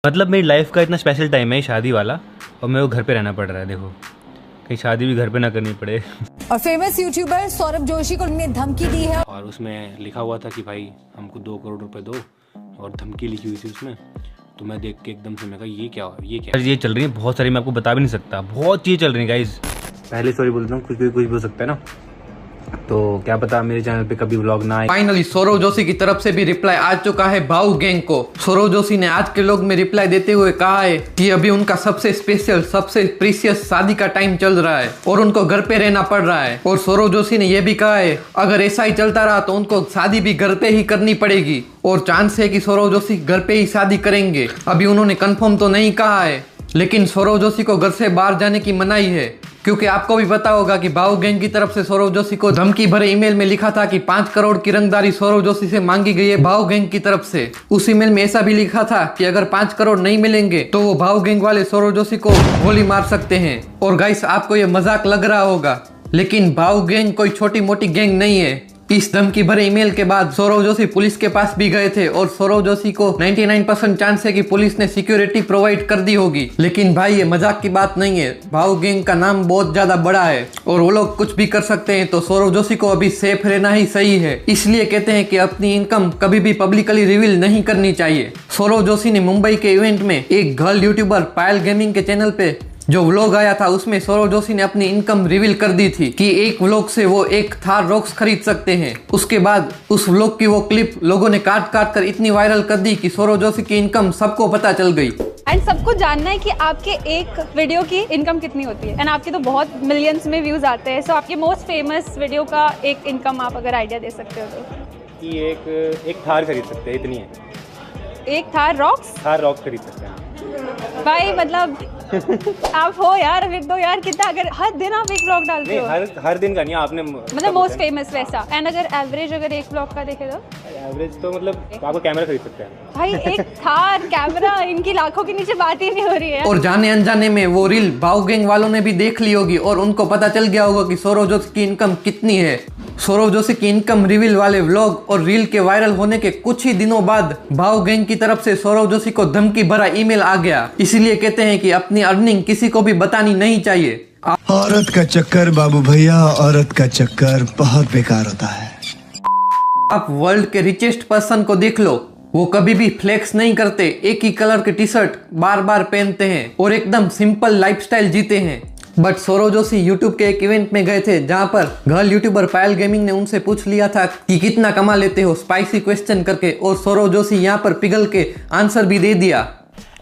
मतलब मेरी लाइफ का इतना स्पेशल टाइम है शादी वाला, और मेरे को घर पे रहना पड़ रहा है। देखो कहीं शादी भी घर पे ना करनी पड़े। और फेमस यूट्यूबर सौरभ जोशी को उन्होंने धमकी दी है, और उसमें लिखा हुआ था कि भाई हमको 2 करोड़ रुपए दो, और धमकी लिखी हुई थी उसमें। तो मैं देख के एकदम से मैं कहा ये क्या हुआ, ये क्या ये चल रही है बहुत सारी, मैं आपको बता भी नहीं सकता, बहुत चीज़ चल रही है गाइज। पहले सॉरी बोलता हूँ, कुछ भी हो सकता है ना, तो क्या पता मेरे चैनल पे कभी व्लॉग ना आए। फाइनली सौरव जोशी की तरफ से भी रिप्लाई आ चुका है भाऊ गैंग को। सौरव जोशी ने आज के लोग में रिप्लाई देते हुए कहा है कि अभी उनका सबसे स्पेशल, सबसे प्रीशियस शादी का टाइम चल रहा है और उनको घर पे रहना पड़ रहा है। और सौरव जोशी ने यह भी कहा है अगर ऐसा ही चलता रहा तो उनको शादी भी घर पे ही करनी पड़ेगी, और चांस है कि सौरव जोशी घर पे ही शादी करेंगे। अभी उन्होंने कंफर्म तो नहीं कहा है, लेकिन सौरव जोशी को घर से बाहर जाने की मनाही है, क्योंकि आपको भी पता होगा कि भाऊ गैंग की तरफ से सौरव जोशी को धमकी भरे ईमेल में लिखा था कि 5 करोड़ की रंगदारी सौरव जोशी से मांगी गई है भाऊ गैंग की तरफ से। उस ईमेल में ऐसा भी लिखा था कि अगर 5 करोड़ नहीं मिलेंगे तो वो भाऊ गैंग वाले सौरव जोशी को गोली मार सकते हैं। और गाइस आपको ये मजाक लग रहा होगा, लेकिन भाऊ गैंग कोई छोटी मोटी गैंग नहीं है। इस धमकी भरे ईमेल के बाद सौरव जोशी पुलिस के पास भी गए थे, और सौरव जोशी को 99% चांस है कि पुलिस ने सिक्योरिटी प्रोवाइड कर दी होगी। लेकिन भाई ये मजाक की बात नहीं है, भाऊ गैंग का नाम बहुत ज्यादा बड़ा है और वो लोग कुछ भी कर सकते हैं, तो सौरव जोशी को अभी सेफ रहना ही सही है। इसलिए कहते हैं कि अपनी इनकम कभी भी पब्लिकली रिवील नहीं करनी चाहिए। सौरव जोशी ने मुंबई के इवेंट में एक गर्ल यूट्यूबर पायल गेमिंग के चैनल पे जो व्लॉग आया था, उसमें सौरव जोशी ने अपनी इनकम रिवील कर दी थी कि एक व्लॉग से वो एक थार रॉक्स खरीद सकते हैं। उसके बाद उस व्लॉग की वो क्लिप लोगों ने काट कर इतनी वायरल कर दी कि सौरव जोशी की इनकम सबको पता चल गई। एंड सबको जानना है कि आपके एक वीडियो की इनकम कितनी होती है, एंड आपके तो बहुत मिलियंस में व्यूज आते हैं। सो आपके मोस्ट फेमस वीडियो का एक इनकम आप अगर आइडिया दे सकते हो तो? कि एक थार खरीद सकते हैं, इतनी है। एक थार रॉक्स खरीद सकते हैं भाई, मतलब आप हो यार, फिर तो यार कितना, अगर हर दिन आप एक व्लॉग डालते हो? हर दिन का नहीं, आपने मतलब मोस्ट फेमस वैसा। एंड अगर एवरेज अगर एक व्लॉग का देखे तो? एवरेज तो मतलब आपको कैमरा खरीद सकते हैं भाई एक थार कैमरा, इनकी लाखों के नीचे बात ही नहीं हो रही है। और जाने अनजाने में वो रील भाऊ गैंग वालों ने भी देख ली होगी और उनको पता चल गया होगा कि सौरव जोशी की इनकम कितनी है। सौरव जोशी की इनकम रिवील वाले व्लॉग और रील के वायरल होने के कुछ ही दिनों बाद भाऊ गैंग की तरफ से सौरव जोशी को धमकी भरा ईमेल आ गया। इसीलिए कहते हैं कि अपनी अर्निंग किसी को भी बतानी नहीं चाहिए। औरत का चक्कर बाबू भैया, औरत का चक्कर बहुत बेकार होता है। आप वर्ल्ड के रिचेस्ट पर्सन को देख लो, वो कभी भी फ्लेक्स नहीं करते, एक ही कलर के टी शर्ट बार बार पहनते हैं और एकदम सिंपल लाइफस्टाइल जीते हैं। बट सौरव जोशी यूट्यूब के एक इवेंट में गए थे जहां पर गर्ल यूट्यूबर पायल गेमिंग ने उनसे पूछ लिया था कि कितना कमा लेते हो, स्पाइसी क्वेश्चन करके, और सौरव जोशी यहां पर पिघल के आंसर भी दे दिया।